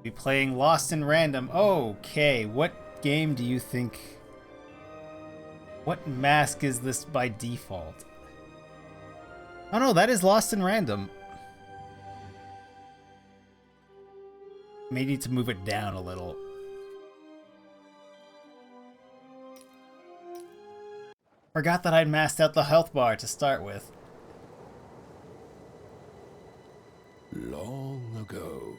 Be playing Lost in Random. Okay, what game do you think? What mask is this by default? Oh no, that is Lost in Random. May need to move it down a little. Forgot that I'd masked out the health bar to start with. Long ago,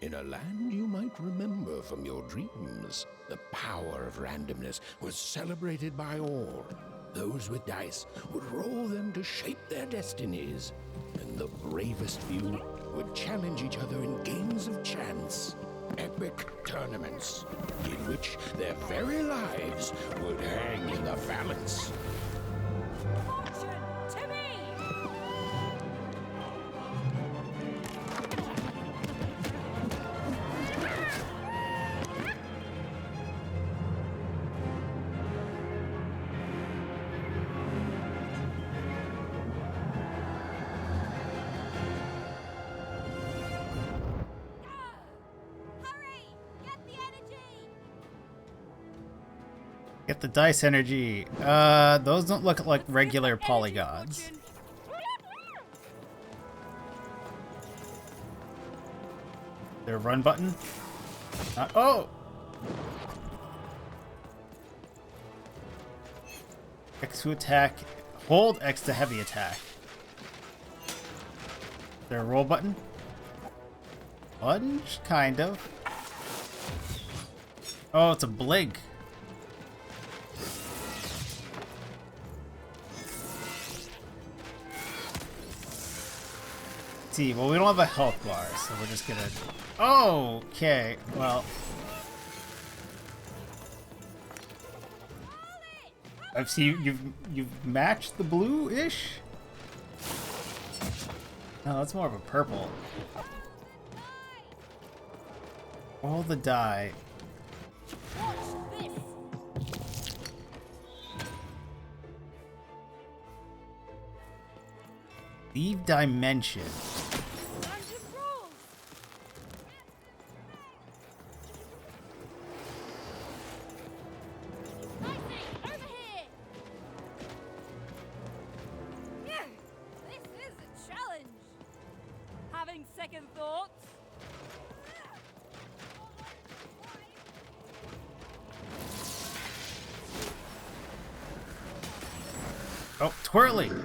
in a land you might remember from your dreams, the power of randomness was celebrated by all. Those with dice would roll them to shape their destinies, and the bravest few would challenge each other in games of chance. Epic tournaments, in which their very lives would hang in the balance. Fortune to me! Get the dice energy. Those don't look like regular polygons. Their run button? Oh! X to attack. Hold X to heavy attack. Their roll button? Lunge? Kind of. Oh, it's a blink. Well, we don't have a health bar, so we're just gonna... Oh, okay. Well, I've seen you've matched the blue-ish. No, that's more of a purple. Roll the die. Leave dimension. Second thoughts? Oh, twirling.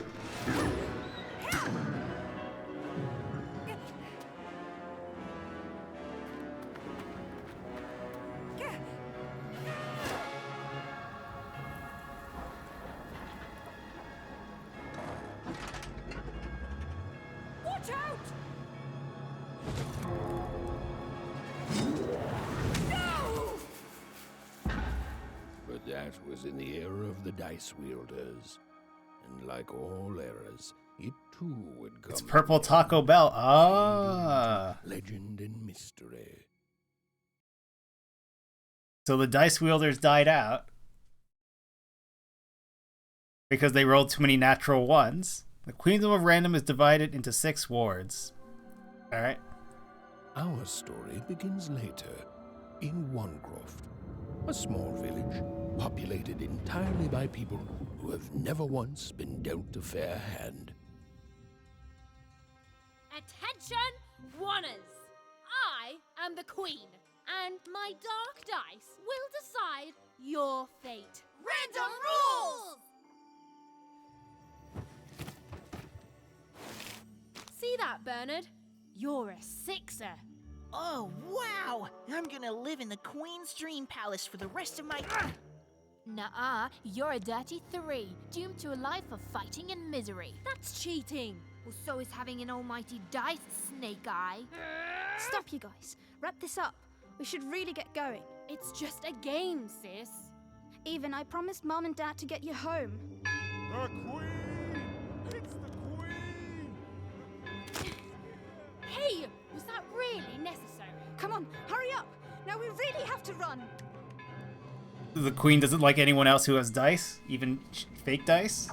Watch out! But that was in the era of the dice wielders. And like all eras, it too would come. It's purple Taco Bell. Ah. Legend and mystery. So the dice wielders died out because they rolled too many natural ones. The Queendom of Random is divided into 6 wards. Alright. Our story begins later, in Onecroft, a small village populated entirely by people who have never once been dealt a fair hand. Attention, Wanners! I am the Queen, and my dark dice will decide your fate. Random rules! See that, Bernard? You're a 6er. Oh, wow! I'm gonna live in the Queen's Dream Palace for the rest of my... Nuh-uh, you're a dirty 3, doomed to a life of fighting and misery. That's cheating. Well, so is having an almighty dice, Snake Eye. Stop, you guys. Wrap this up. We should really get going. It's just a game, sis. Even, I promised Mom and Dad to get you home. The Queen! It's the Queen! Hey, was that really necessary? Come on, hurry up! Now we really have to run! The Queen doesn't like anyone else who has dice, even fake dice.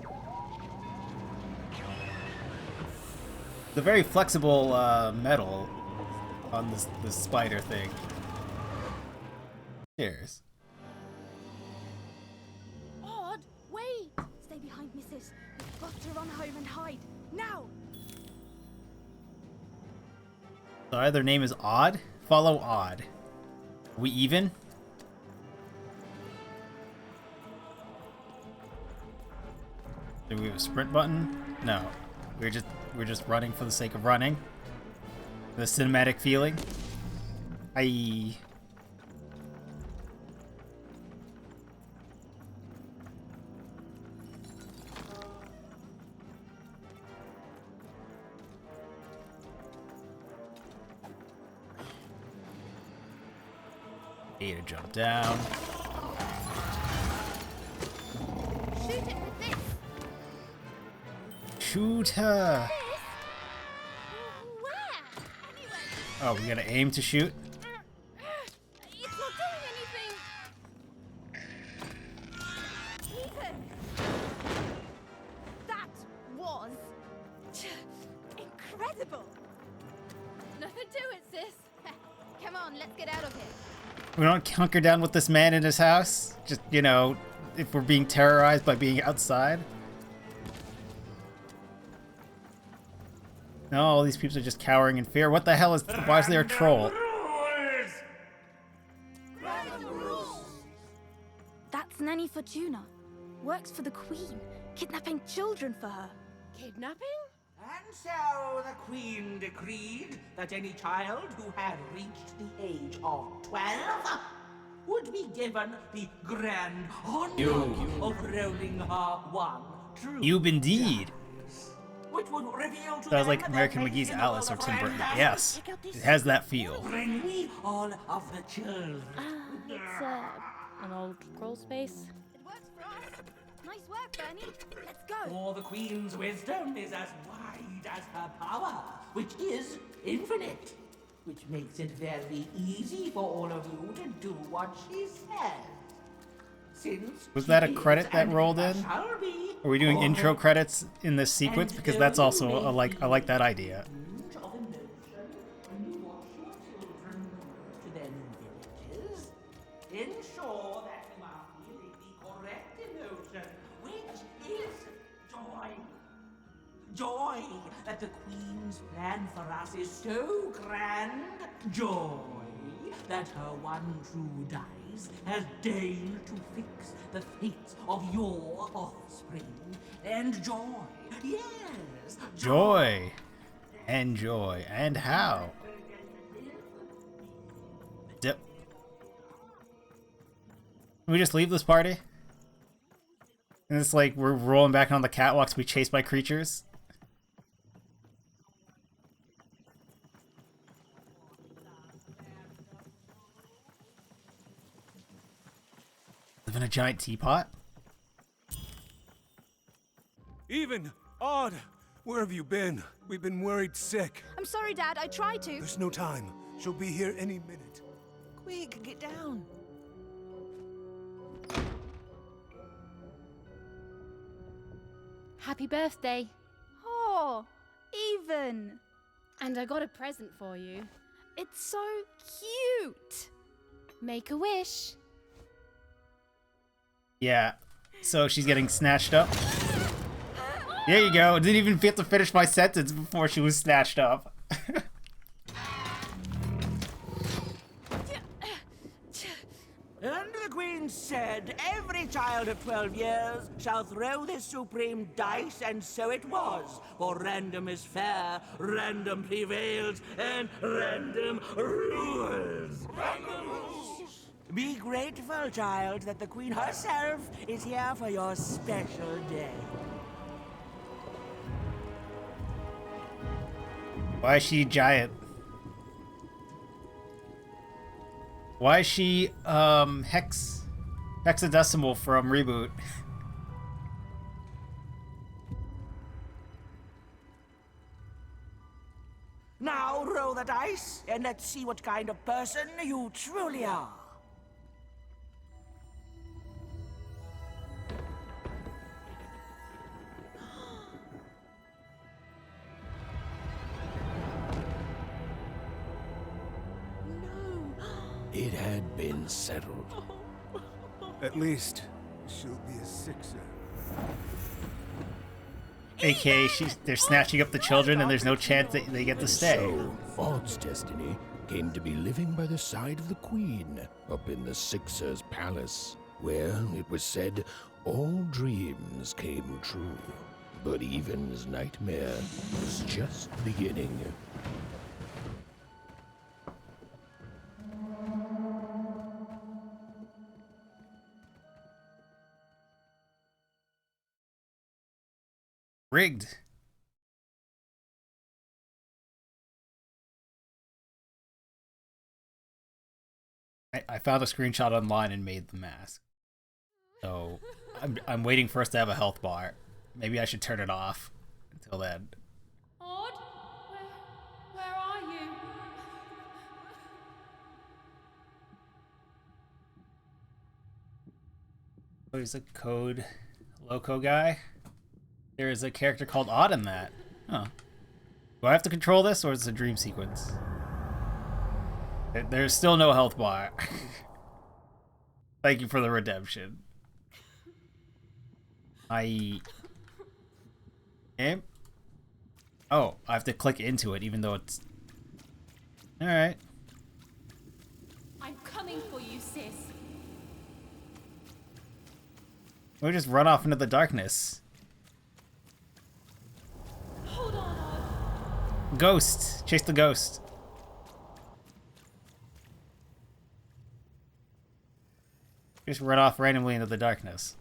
The very flexible metal. on this spider thing. Cheers. Odd, wait! Stay behind, missus. We've got to run home and hide. Now! Sorry, their name is Odd? Follow Odd. We even? Do we have a sprint button? No. We're just running for the sake of running. The cinematic feeling. Aye. A to jump down. Shoot it with this! Shoot her! Where? Anyway, Oh, we gotta aim to shoot? it's not doing anything! Ethan! That was incredible! Nothing to it, sis. Come on, let's get out of here. We don't hunker down with this man in his house? Just, you know, if we're being terrorized by being outside? No, all these people are just cowering in fear. What the hell is... Why is there a troll? That's Nanny Fortuna. Works for the Queen, kidnapping children for her. Kidnapping? And so the Queen decreed that any child who had reached the age of 12 would be given the grand honor of rolling her one true You've indeed. dice, which would reveal to Sounds like them American their place McGee's in the Alice or world of Tim Burton. randomness. Yes, it has that feel. Bring me all of the children. It's an old crawl space. It works for us. Nice work, Bernie. Let's go. For the Queen's wisdom is as wide as her power, which is infinite. Which makes it very easy for all of you to do what she says. Since Was she that a is credit that and rolled ever in? shall be Are we doing for intro her credits in this sequence? Because that's also I like that idea. age of emotion when you watch your children to their new villages. Ensure that you are feeling the correct emotion, which is joy. Joy that the Queen's plan for us is so grand. Joy that her one true dice has deigned to fix the fates of your offspring. And joy, yes, Joy. And joy. And how? Dip. Can we just leave this party? And it's like we're rolling back on the catwalks to be chased by creatures. Live in a giant teapot? Even! Odd! Where have you been? We've been worried sick. I'm sorry, Dad. I tried to. There's no time. She'll be here any minute. Quick, get down. Happy birthday. Oh, Even. And I got a present for you. It's so cute. Make a wish. Yeah. So she's getting snatched up. There you go. Didn't even get to finish my sentence before she was snatched up. And the Queen said, every child of 12 years shall throw this supreme dice, and so it was. For random is fair, random prevails, and random rules. Random rules. Be grateful, child, that the Queen herself is here for your special day. Why is she giant? Why is she hexadecimal from Reboot? Now roll the dice, and let's see what kind of person you truly are. It had been settled. At least, she'll be a sixer. AKA, they're snatching up the children and there's no chance that they get to stay. So, Odd's destiny came to be living by the side of the Queen up in the Sixer's palace, where it was said all dreams came true. But Even's nightmare was just beginning. Rigged. I found a screenshot online and made the mask. So I'm waiting for us to have a health bar. Maybe I should turn it off until then. Odd? Where are you? There's a code loco guy. There is a character called Odd in that. Huh. Do I have to control this or is it a dream sequence? There's still no health bar. Thank you for the redemption. Game? Oh, I have to click into it even though it's... Alright. I'm coming for you, sis. We'll just run off into the darkness. Hold on, Odd. Ghost! Chase the ghost. Just run off randomly into the darkness.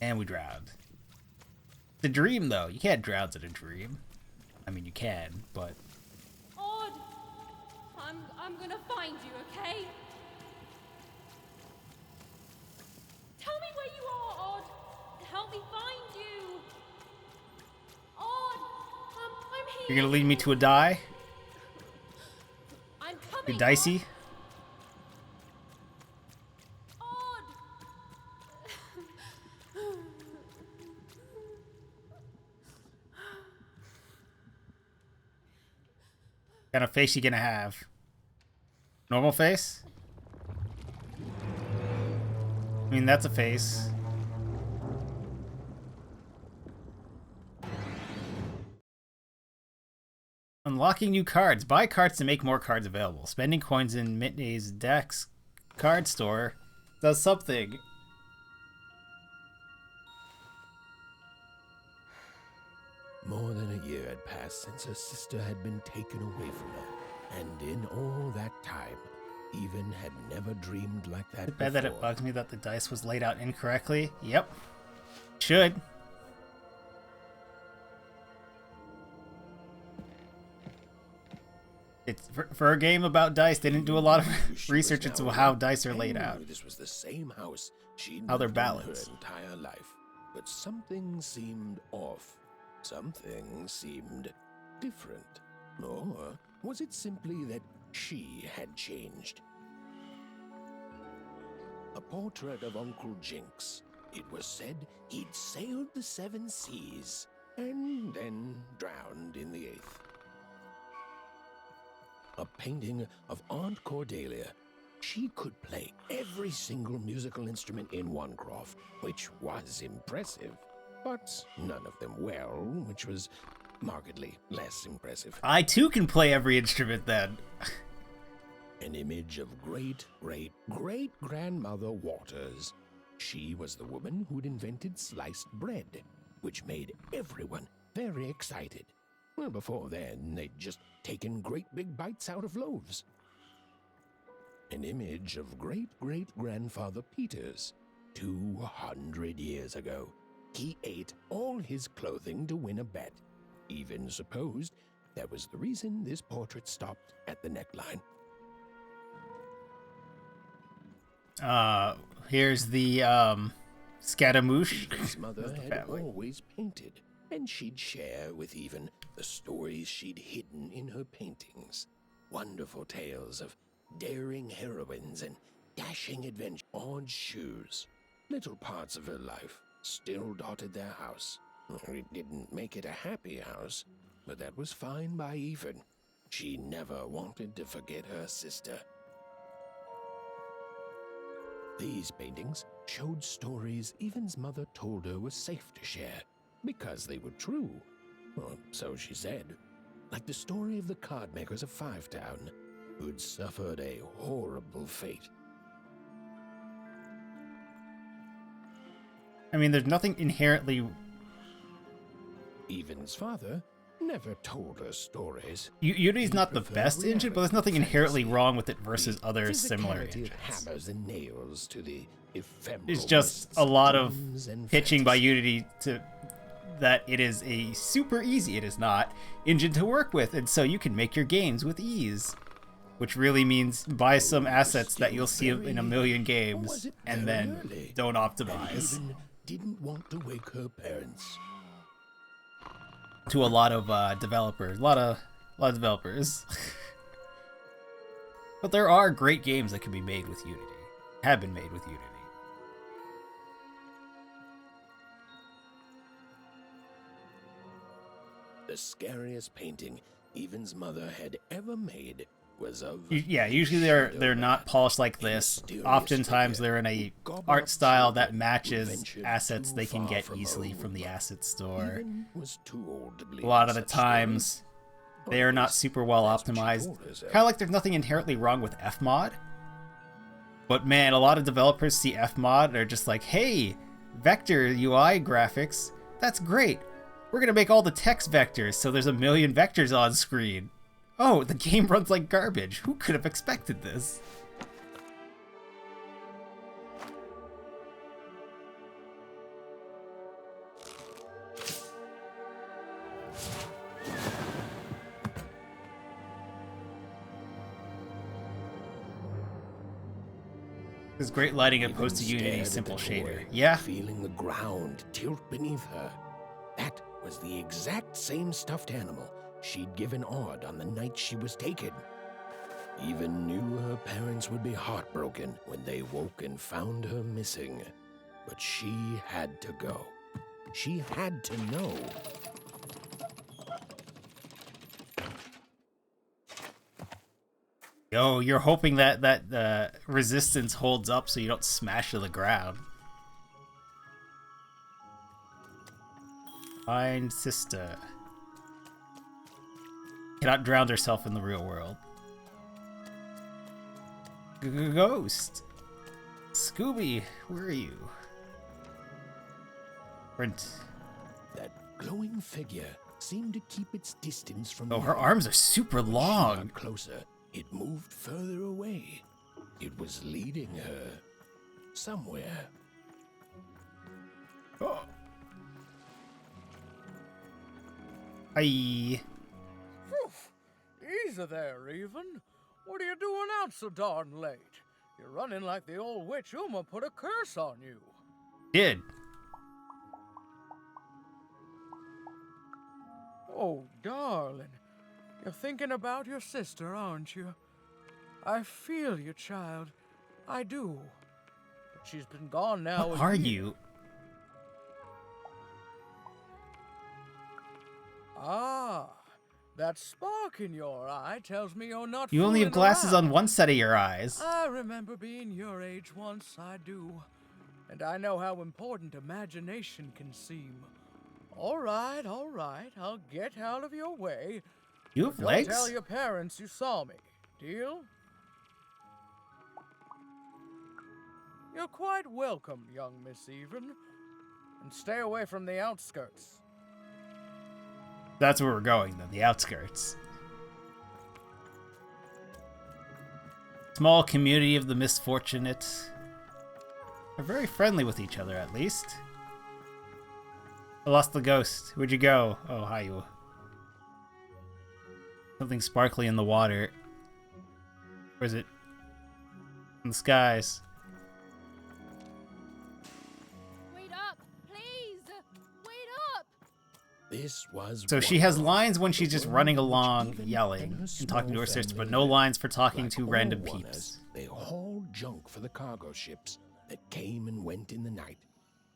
And we drowned. The dream, though. You can't drown in a dream. I mean, you can, but... Odd. I'm gonna find you, okay? Tell me where you are, Odd. Help me find you. Odd. I'm here. You're gonna lead me to a die? I'm coming. You're dicey? Odd. What kind of face you gonna have? Normal face? I mean, that's a face. Unlocking new cards. Buy cards to make more cards available. Spending coins in Mitney's Dex card store does something. More than a year had passed since her sister had been taken away from her, and in all that time, Even had never dreamed like that Is it bad that it before. bugs me that the dice was laid out incorrectly? Yep. Should. It's for a game about dice, they didn't do a lot of She research was into now how young dice are and laid knew out. This was the same house she'd How they're lived in balanced. her entire life, but something seemed off. Something seemed different. Or was it simply that she had changed? A portrait of Uncle Jinx. It was said he'd sailed the 7 seas and then drowned in the 8th. A painting of Aunt Cordelia. She could play every single musical instrument in Onecroft, which was impressive, but none of them well, which was markedly less impressive. I too can play every instrument then. An image of great-great-great-grandmother Waters. She was the woman who'd invented sliced bread, which made everyone very excited. Well, before then, they'd just taken great big bites out of loaves. An image of great-great-grandfather Peters. 200 years ago, he ate all his clothing to win a bet. Even supposed that was the reason this portrait stopped at the neckline. Here's the Scaramouche. Even's mother That's the had family. always painted, and she'd share with Even the stories she'd hidden in her paintings. Wonderful tales of daring heroines and dashing adventure. Odd shoes. Little parts of her life still dotted their house. It didn't make it a happy house, but that was fine by Even. She never wanted to forget her sister. These paintings showed stories Even's mother told her were safe to share because they were true. Or so she said. Like the story of the card makers of Five Town, who'd suffered a horrible fate. I mean, there's nothing inherently... Even's father never told her stories. Unity's He not the preferred best engine, but there's nothing reality inherently fantasy, wrong with it versus the other similar physicality engines. of hammers and nails to the ephemeral It's just mists a lot of dreams and pitching by fantasy. Unity to that it is a super easy, it is not, engine to work with, and so you can make your games with ease. Which really means buy some assets that you'll see in a million games, and then don't optimize. Even didn't want to wake her parents. To a lot of developers, a lot of developers. But there are great games that can be made with Unity, have been made with Unity. The scariest painting Even's mother had ever made was of... Yeah, usually they're not polished like this. Oftentimes they're in a art style that matches assets they can get easily from the asset store. Even was too old to believe A lot in of the such times stories. they are not super well That's what she optimized. told herself. Kind of like there's nothing inherently wrong with Fmod. But man, a lot of developers see Fmod and are just like, hey, vector UI graphics, that's great. We're gonna make all the text vectors so there's a million vectors on screen. Oh, the game runs like garbage. Who could have expected this? There's great lighting opposed to Even Unity's stared simple at the shader. boy, Yeah, feeling the ground tilt beneath her. That was the exact same stuffed animal she'd given Odd on the night she was taken. Even knew her parents would be heartbroken when they woke and found her missing. But she had to go. She had to know. yo, you're hoping that resistance holds up so you don't smash to the ground. Find sister. Cannot drown herself in the real world. Ghost. Scooby, where are you? Print. That glowing figure seemed to keep its distance from Oh, the her other. arms are super When she long. got closer, it moved further away. It was leading her somewhere. Oh. Aye. Easy there, Even. What are you doing out so darn late? You're running like the old witch Uma put a curse on you. Did. Oh, darling. You're thinking about your sister, aren't you? I feel you, child. I do. But she's been gone now. What a are year. you? Ah, that spark in your eye tells me you're not You only have fooling glasses around. on one set of your eyes. I remember being your age once, I do. And I know how important imagination can seem. All right, I'll get out of your way. You have Don't legs? tell your parents you saw me. Deal? You're quite welcome, young Miss Even. And stay away from the outskirts. That's where we're going, then. The outskirts. Small community of the misfortunate. They're very friendly with each other, at least. I lost the ghost. Where'd you go? Oh, hi, you. Something sparkly in the water. Or is it in the skies? Wait up, please! Wait up! This was So she has Onecroft, lines when she's the just world running in which along, Even yelling, her and talking to small her sister, but family no lived. lines for talking Like to all random Oners, peeps. They hauled junk for the cargo ships that came and went in the night.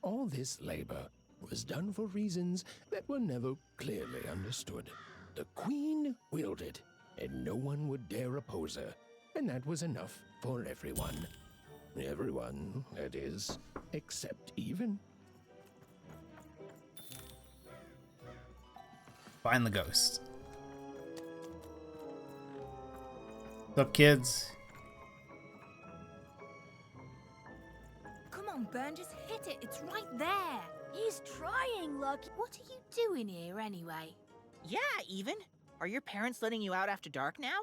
All this labor was done for reasons that were never clearly understood. The Queen willed it, and no one would dare oppose her, and that was enough for everyone. Everyone, that is, except Even. Find the ghost. What's up, kids? Come on, Burn, just hit it. It's right there. He's trying, Lucky. What are you doing here anyway? Yeah, Even. Are your parents letting you out after dark now?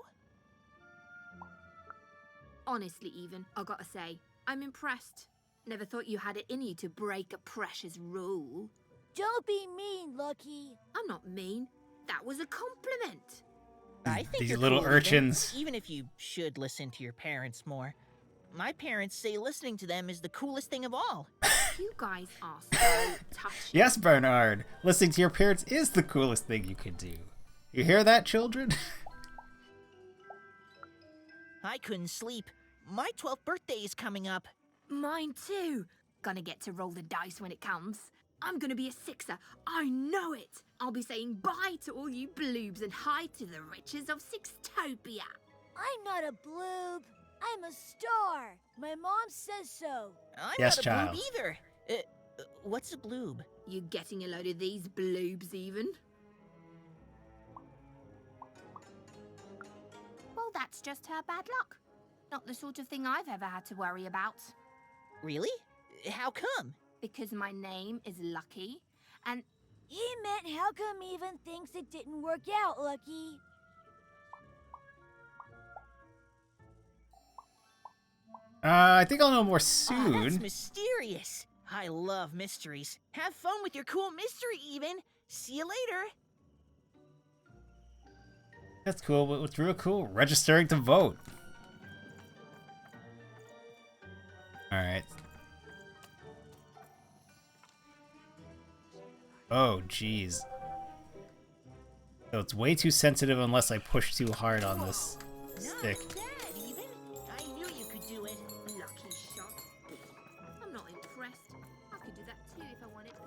Honestly, Even, I gotta say, I'm impressed. Never thought you had it in you to break a precious rule. Don't be mean, Lucky. I'm not mean. That was a compliment. I think These you're little cool, urchins. Even if you should listen to your parents more. My parents say listening to them is the coolest thing of all. You guys are so touchy. Yes, Bernard. Listening to your parents is the coolest thing you can do. You hear that, children? I couldn't sleep. My 12th birthday is coming up. Mine too. Gonna get to roll the dice when it comes. I'm gonna be a sixer. I know it. I'll be saying bye to all you bloobs and hi to the riches of Sixtopia. I'm not a bloob. I'm a star. My mom says so. I'm Yes, not a child. bloob either. What's a bloob? You getting a load of these bloobs even? Well, that's just her bad luck. Not the sort of thing I've ever had to worry about. Really? How come? Because my name is Lucky, and He meant how come Even thinks it didn't work out, Lucky? I think I'll know more Oh, that's soon. mysterious. I love mysteries. Have fun with your cool mystery, Even. See you later. That's cool, but what's real cool? Registering to vote. Alright. Oh, jeez. So it's way too sensitive unless I push too hard on this stick. Not bad, Even. I knew you could do it. lucky shot. I'm not impressed. I could do that too if I wanted. No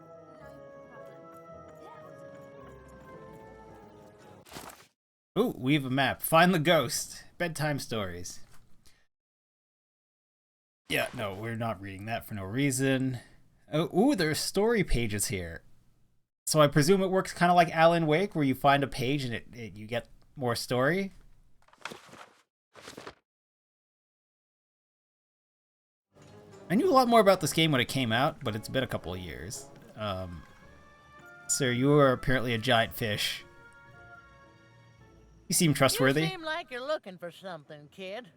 problem. Ooh, we have a map. Find the ghost. Bedtime stories. Yeah, no, we're not reading that for no reason. Oh, ooh, there's story pages here. So I presume it works kind of like Alan Wake, where you find a page and you get more story. I knew a lot more about this game when it came out, but it's been a couple of years. Sir, you are apparently a giant fish. You seem trustworthy. You seem like you're looking for something, kid.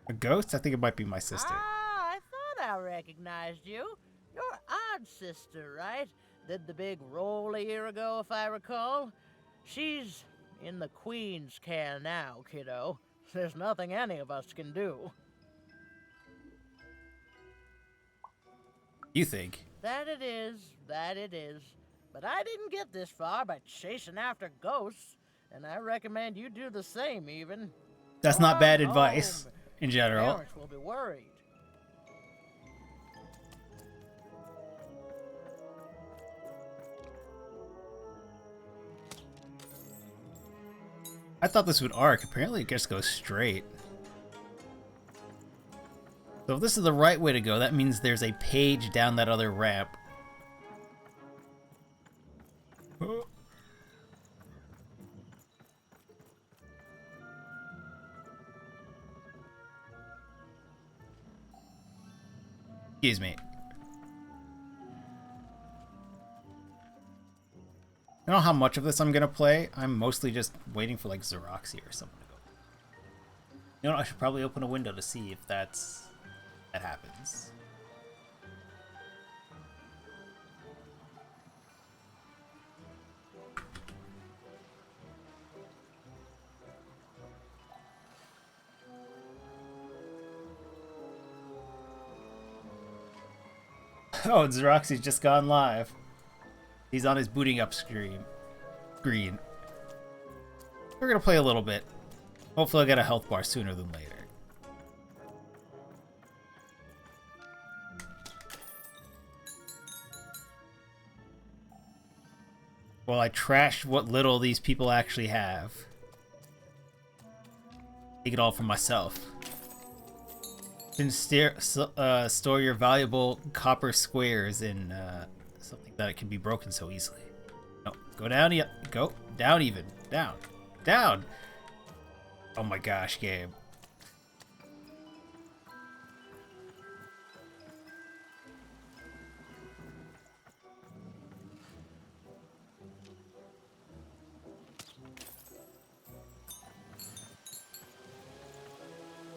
A ghost? I think it might be my sister. Ah, I thought I recognized you. You're Odd Sister, right? Did the big roll a year ago, if I recall. She's in the Queen's care now, kiddo. There's nothing any of us can do. You think? That it is, that it is. But I didn't get this far by chasing after ghosts, and I recommend you do the same, Even. That's not bad advice Home. in general. Parents will be worried. I thought this would arc. Apparently it just goes straight. So if this is the right way to go, that means there's a page down that other ramp. Oh. Excuse me. I don't know how much of this I'm gonna play. I'm mostly just waiting for like Xeroxy or something to go. You know what? I should probably open a window to see if that happens. Oh, Xeroxy's just gone live. He's on his booting up screen. We're gonna play a little bit. Hopefully I'll get a health bar sooner than later. While I trash what little these people actually have. Take it all for myself. Then store your valuable copper squares in something that it can be broken so easily. No, go down, go down even, down, down. Oh my gosh, game.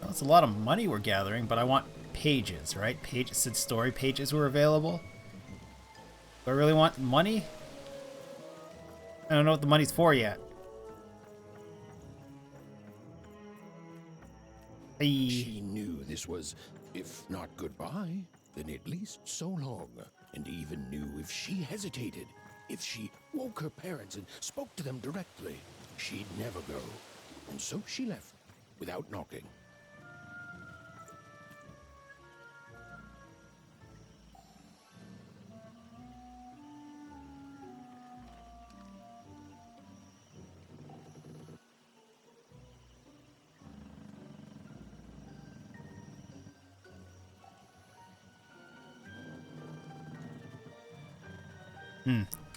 Well, it's a lot of money we're gathering, but I want pages, right? Pages, since story pages were available. Do I really want money? I don't know what the money's for yet. She knew this was, if not goodbye, then at least so long, and even knew if she hesitated, if she woke her parents and spoke to them directly, she'd never go. And so she left, without knocking.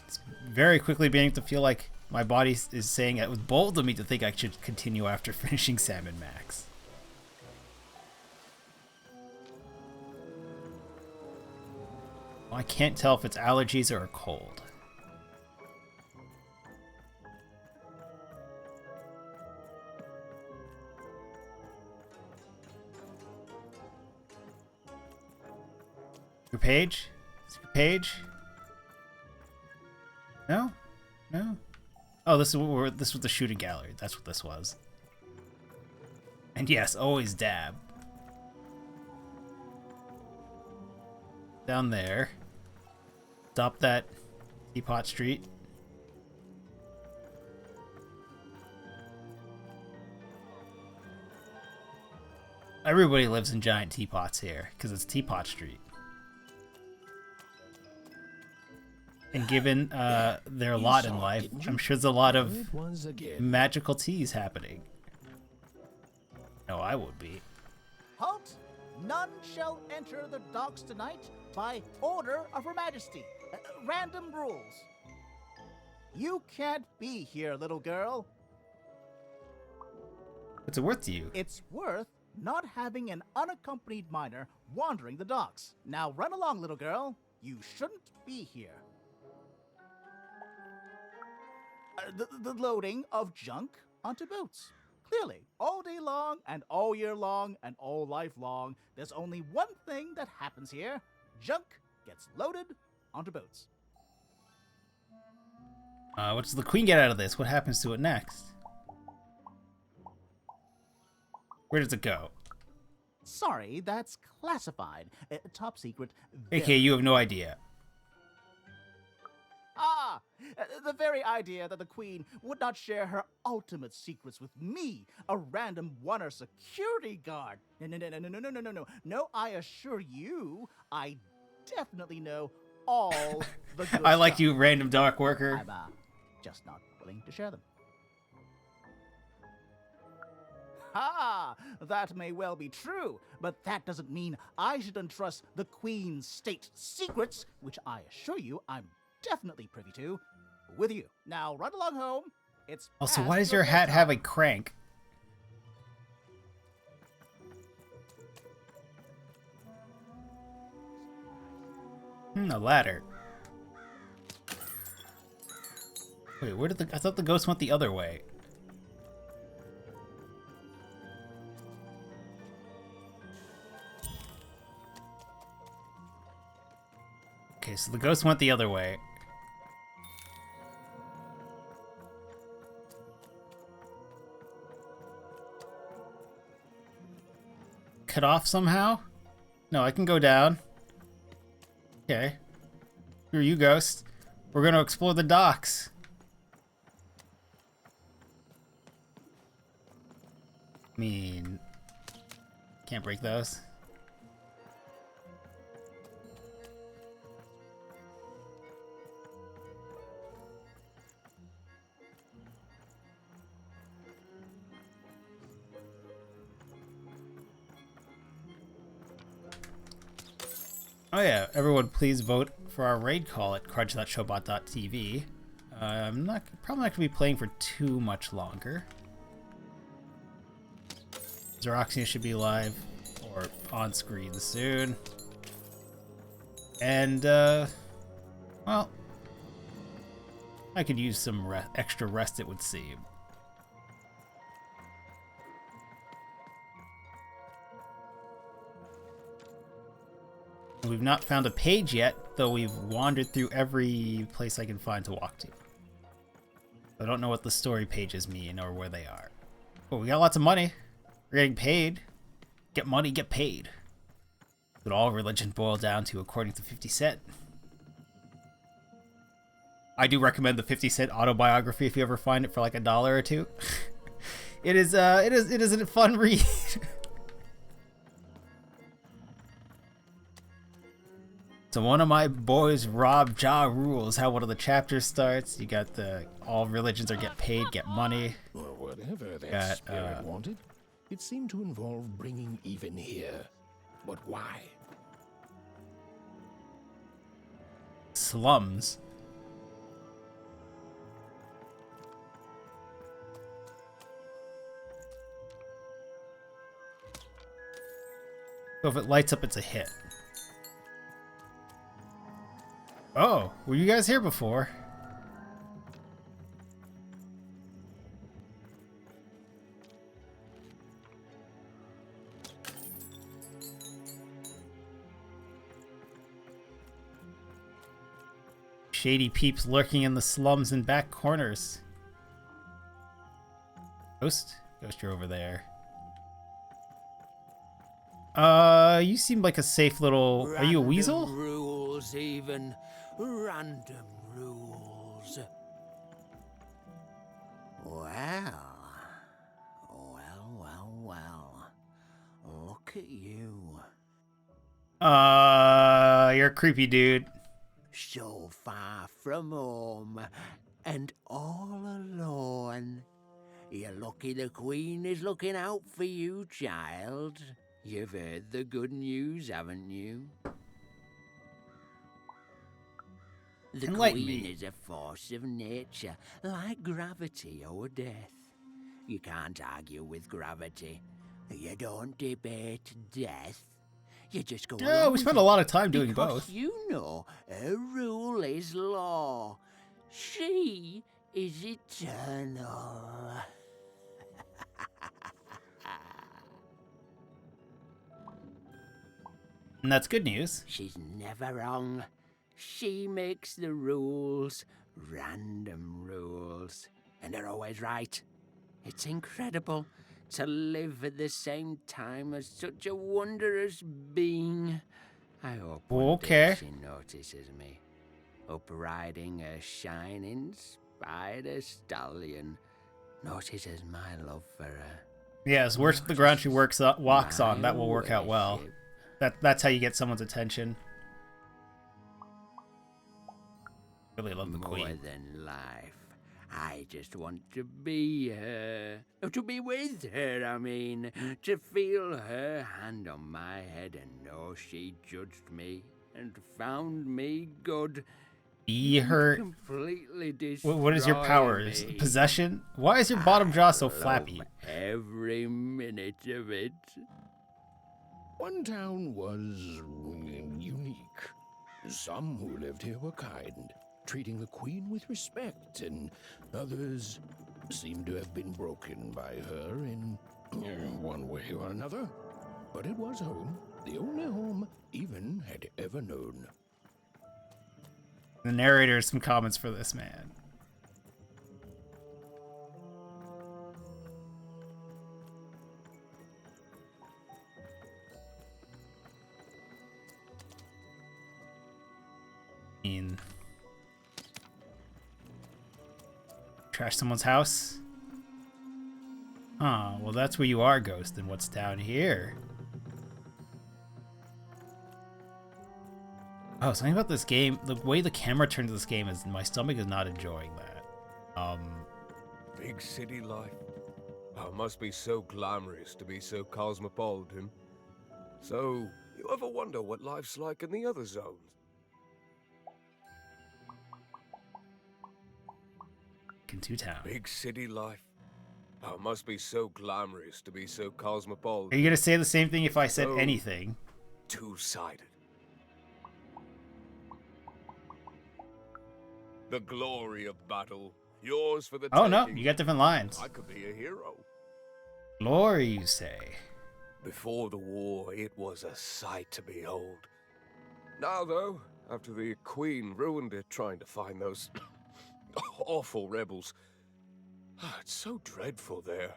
It's very quickly beginning to feel like my body is saying it was bold of me to think I should continue after finishing Salmon Max. Well, I can't tell if it's allergies or a cold. Your page? Your page? No? No? Oh, this was the shooting gallery. That's what this was. And yes, always dab. Down there. Stop that Teapot Street. Everybody lives in giant teapots here, because it's Teapot Street. And given their lot in life, I'm sure there's a lot of magical teas happening. No, I would be. Halt! None shall enter the docks tonight by order of Her Majesty. Random rules. You can't be here, little girl. What's it worth to you? It's worth not having an unaccompanied minor wandering the docks. Now run along, little girl. You shouldn't be here. The loading of junk onto boats. Clearly, all day long and all year long and all life long, there's only one thing that happens here. Junk gets loaded onto boats. What does the Queen get out of this? What happens to it next? Where does it go? Sorry, that's classified. Top secret. AK, you have no idea. Ah! The very idea that the Queen would not share her ultimate secrets with me, a random one-er security guard. No. No, I assure you, I definitely know all the good I like stuff. you, random dock worker. I'm just not willing to share them. Ah, that may well be true, but that doesn't mean I should entrust the Queen's state secrets, which I assure you I'm definitely privy to, with you. Now run along home. It's Also, past why does your your hat bedtime. have a crank? A ladder. Wait, where did I thought the ghost went the other way. Okay, so the ghost went the other way. Cut off somehow? No, I can go down. Okay. Here you, ghost. We're gonna explore the docks. I mean, can't break those. Oh yeah, everyone please vote for our raid call at crunch.showbot.tv. I'm probably not going to be playing for too much longer. Xeroxia should be live or on screen soon. And, well, I could use some extra rest, it would seem. We've not found a page yet, though we've wandered through every place I can find to walk to. I don't know what the story pages mean or where they are. But we got lots of money. We're getting paid. Get money, get paid. That's what all religion boil down to, according to 50 Cent. I do recommend the 50 Cent autobiography if you ever find it for like $1 or $2. It is a fun read. So one of my boys, Rob Ja Rules, how one of the chapters starts. You got the all religions are get paid, get money. Or whatever that spirit wanted, it seemed to involve bringing even here. But why? Slums. So if it lights up, it's a hit. Oh, were you guys here before? Shady peeps lurking in the slums and back corners. Ghost? Ghost, you're over there. You seem like a safe little... Are you a weasel? Rules, even. Random rules. Well. Look at you. You're a creepy dude. So far from home, and all alone. You're lucky the Queen is looking out for you, child. You've heard the good news, haven't you? The Enlighten Queen me. is a force of nature, like gravity or death. You can't argue with gravity. You don't debate death. You just go Yeah, along we with spent it a lot of time doing because both. you know her rule is law. She is eternal. And that's good news. She's never wrong. She makes the rules, random rules, and they're always right. It's incredible to live at the same time as such a wondrous being. I hope one day she notices me, up riding a shining spider stallion, notices my love for her. Yes, worship the ground she walks on. That will work out well. That's how you get someone's attention. Really love the Queen. More than life. I just want to be her. To be with her, I mean. To feel her hand on my head and know she judged me and found me good. Be her. Completely What is your powers? me. Possession? Why is your bottom jaw so flappy? Every minute of it. One town was unique. Some who lived here were kind, treating the Queen with respect, and others seemed to have been broken by her in one way or another. But it was home, the only home Even had ever known. The narrator, some comments for this man. Trash someone's house? Huh, well that's where you are, Ghost, and what's down here? Oh, something about this game, the way the camera turned to this game is, my stomach is not enjoying that. Big city life. Oh, it must be so glamorous to be so cosmopolitan. So You ever wonder what life's like in the other zones? Into town. Big city life. Oh, it must be so glamorous to be so Are cosmopolitan. you gonna say the same thing if I said So anything? Two-sided. The glory of battle, yours for the Oh no, taking. you got different lines. I could be a hero. Glory, you say? Before the war, it was a sight to behold. Now, though, after the Queen ruined it trying to find those awful rebels, it's so dreadful there.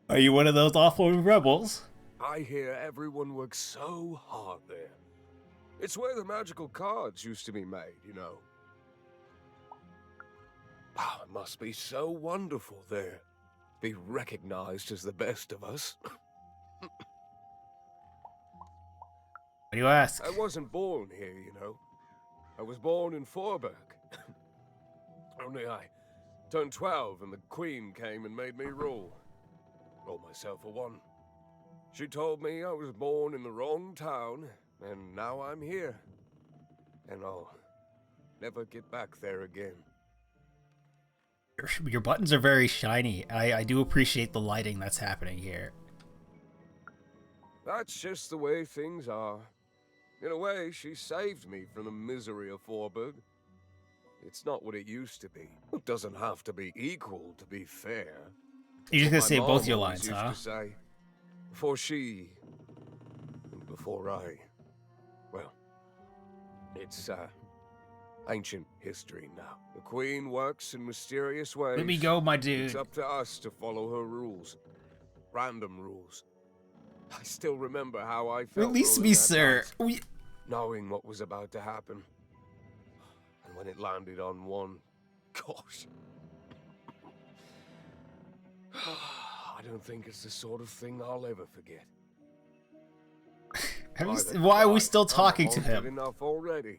Are you one of those awful rebels? I hear everyone works so hard there. It's where the magical cards used to be made, you know. Oh, it must be so wonderful there. Be recognized as the best of us. What do you ask? I wasn't born here, you know. I was born in Forberg. Only I turned 12 and the Queen came and made me rule. Roll myself a one. She told me I was born in the wrong town, and now I'm here. And I'll never get back there again. Your buttons are very shiny. I do appreciate the lighting that's happening here. That's just the way things are. In a way, she saved me from the misery of Forberg. It's not what it used to be. It doesn't have to be equal to be fair. You're just gonna say My both mom your always lines, used huh? to say, before she, and before I. Well, it's ancient history now. The Queen works in mysterious ways. Let me go, my dude. It's up to us to follow her rules. Random rules. I still remember how I felt. Release rolling me, that sir. dice, knowing what was about to happen. And when it landed on one, gosh. I don't think it's the sort of thing I'll ever forget. Why are we still talking to haunted him? enough already.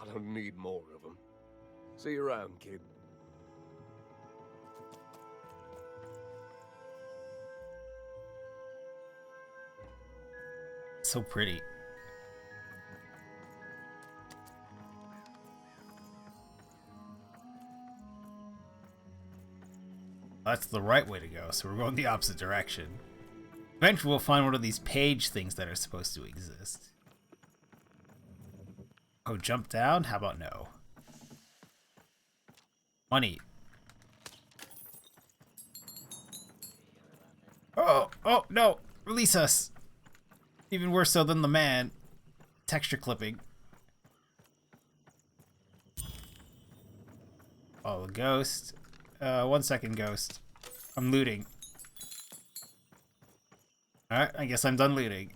I don't need more of them. See you around, kid. So pretty. That's the right way to go, so we're going the opposite direction. Eventually we'll find one of these page things that are supposed to exist. Oh, jump down? How about no? Money. Oh, oh, no! Release us! Even worse so than the man. Texture clipping. Oh, the ghost. 1 second, ghost. I'm looting. Alright, I guess I'm done looting.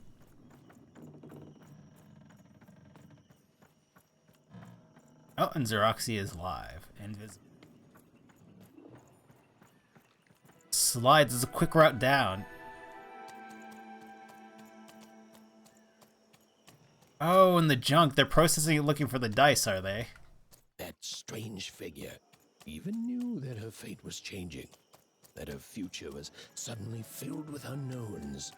Oh, and Xeroxy is live and visible. Slides is a quick route down. Oh, and the junk. They're processing it looking for the dice, are they? That strange figure even knew that her fate was changing, that her future was suddenly filled with unknowns,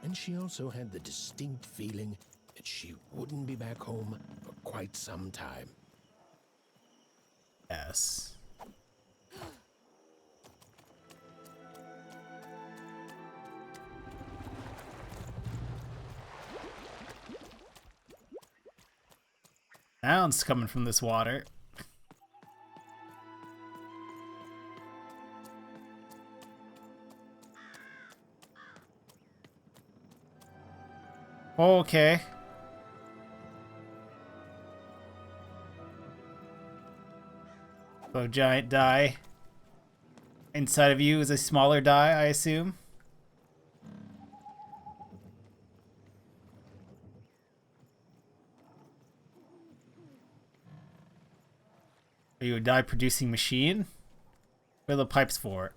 and she also had the distinct feeling that she wouldn't be back home for quite some time. Yes. Sounds coming from this water. Okay. So giant die. Inside of you is a smaller die, I assume. Are you a die producing machine? What are the pipes for?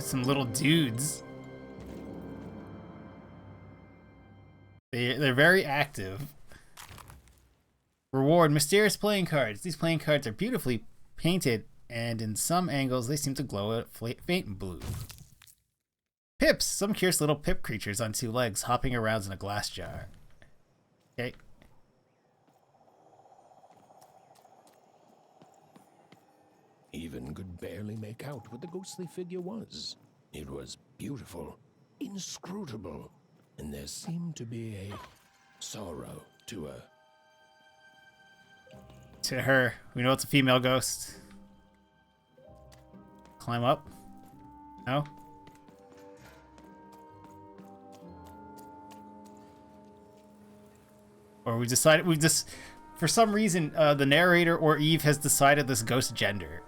some little dudes. They're very active. Reward, mysterious playing cards. These playing cards are beautifully painted, and in some angles they seem to glow a faint blue. Pips, some curious little pip creatures on 2 legs hopping around in a glass jar. Okay. Even could barely make out what the ghostly figure was. It was beautiful, inscrutable, and there seemed to be a sorrow to her. To her. We know it's a female ghost. Climb up? No? Or we've just, for some reason, the narrator or Eve has decided this ghost gender.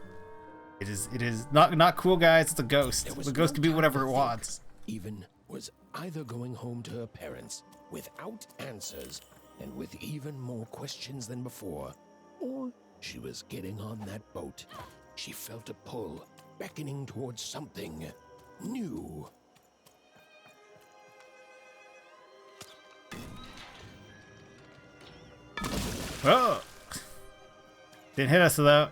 It is not cool, guys. It's a ghost. The ghost can be whatever it wants. Even was either going home to her parents without answers and with even more questions than before, or she was getting on that boat. She felt a pull, beckoning towards something new. Oh! Didn't hit us though.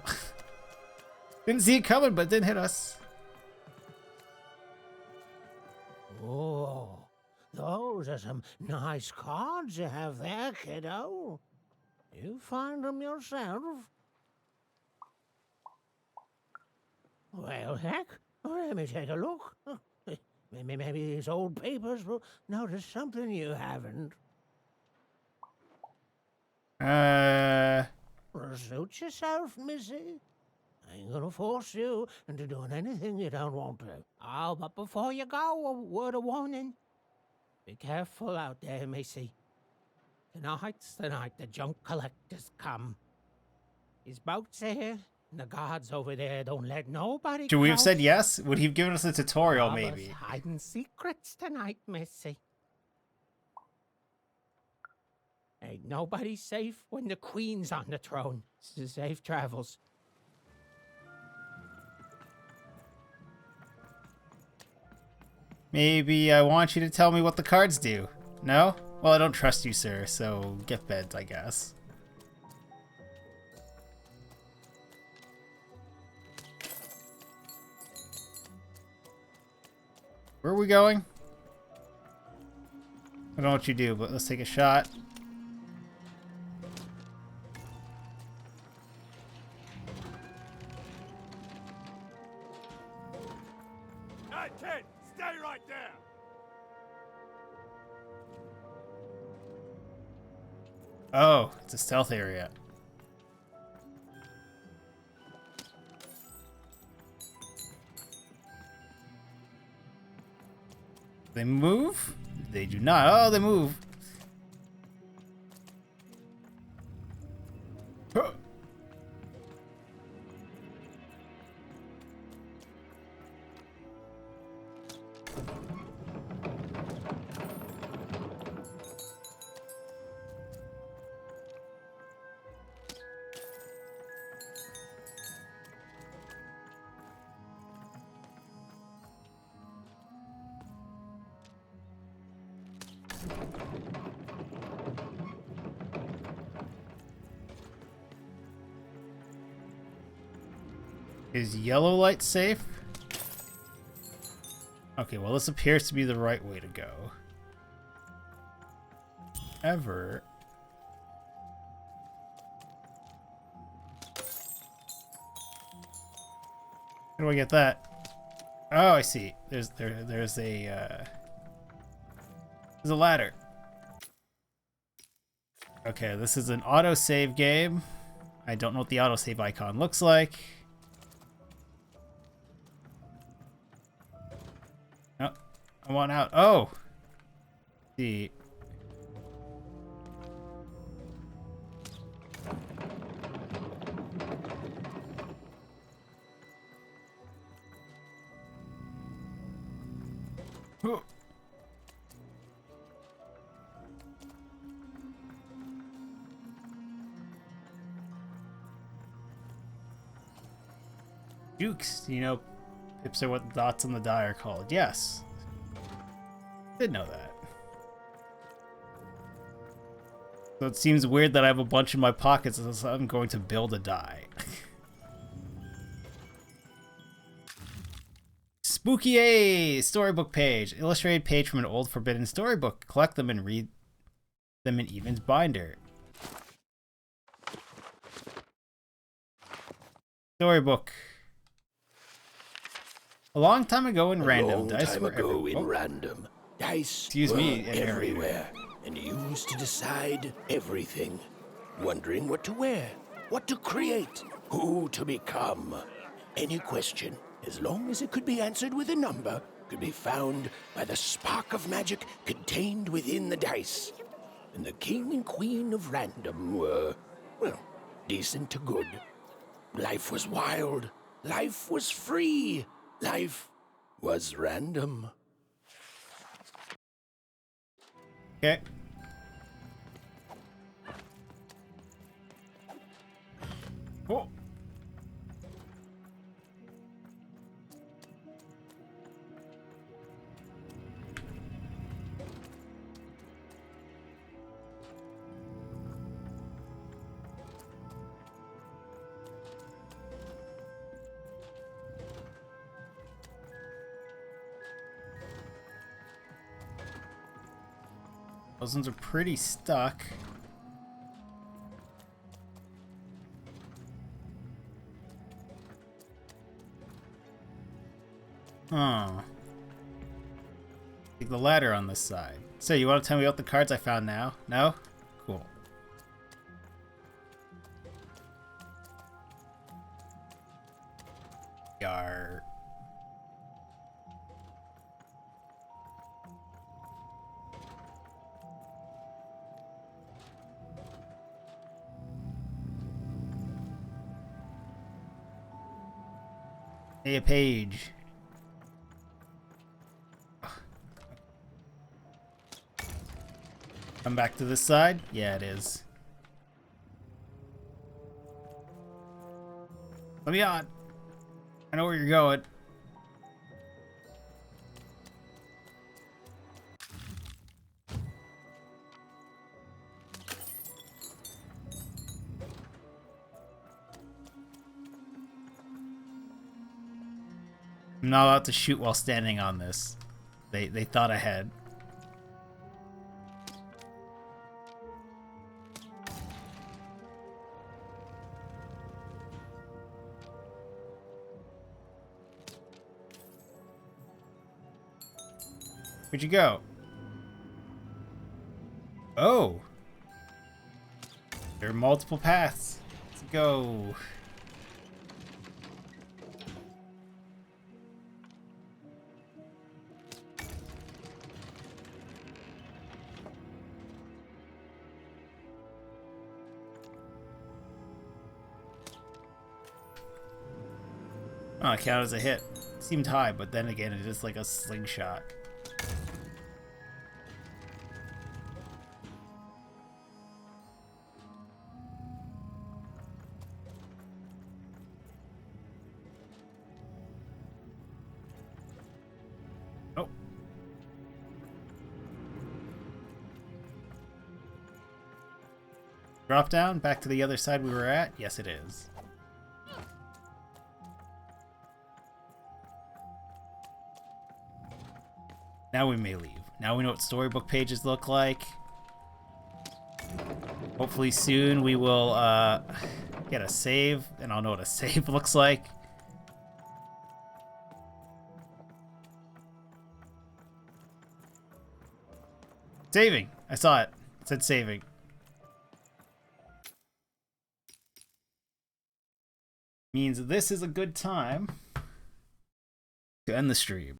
Didn't see it coming, but didn't hit us. Oh, those are some nice cards you have there, kiddo. You find them yourself? Well, heck, let me take a look. Maybe these old papers will notice something you haven't. Suit yourself, missy. I ain't gonna force you into doing anything you don't want to. Oh, but before you go, a word of warning. Be careful out there, missy. Tonight's the night the junk collectors come. His boat's here, and the guards over there don't let nobody Should we have close. said yes? Would he have given us a tutorial, Robbers maybe? hiding secrets tonight, missy. Ain't nobody safe when the queen's on the throne. Safe travels. Maybe I want you to tell me what the cards do. No? Well, I don't trust you, sir, so get beds, I guess. Where are we going? I don't know what you do, but let's take a shot. Hey, kid! Stay right there! Oh, it's a stealth area. They move? They do not. Oh, they move. Huh. Is yellow light safe? Okay, well this appears to be the right way to go. Ever. How do I get that? Oh, I see. There's a ladder. Okay, this is an autosave game. I don't know what the autosave icon looks like. No, I want out. Oh! See. Oh. Jukes, you know, Pips are what the dots on the die are called. Yes. Did know that. So it seems weird that I have a bunch in my pockets as I'm going to build a die. Spooky A! Storybook page. Illustrated page from an old forbidden storybook. Collect them and read them in Even's binder. Storybook. A long time ago in Random, dice were Random, dice Excuse were me, everywhere and used to decide everything. Wondering what to wear, what to create, who to become. Any question, as long as it could be answered with a number, could be found by the spark of magic contained within the dice. And the king and queen of Random were, well, decent to good. Life was wild. Life was free. Life was random. Okay. Oh. Those ones are pretty stuck. Huh. Take the ladder on this side. So, you want to tell me what the cards I found now? No? Cool. Yar. Hey, a page. Come back to this side? Yeah, it is. Let me on. I know where you're going. I'm not allowed to shoot while standing on this. They thought ahead. Where'd you go? Oh! There are multiple paths. Let's go. Oh, it counted as a hit. Seemed high, but then again, it is like a slingshot. Oh. Drop down, back to the other side we were at? Yes, it is. Now we may leave. Now we know what storybook pages look like. Hopefully soon we will get a save, and I'll know what a save looks like. Saving! I saw it. It said saving. Means this is a good time to end the stream.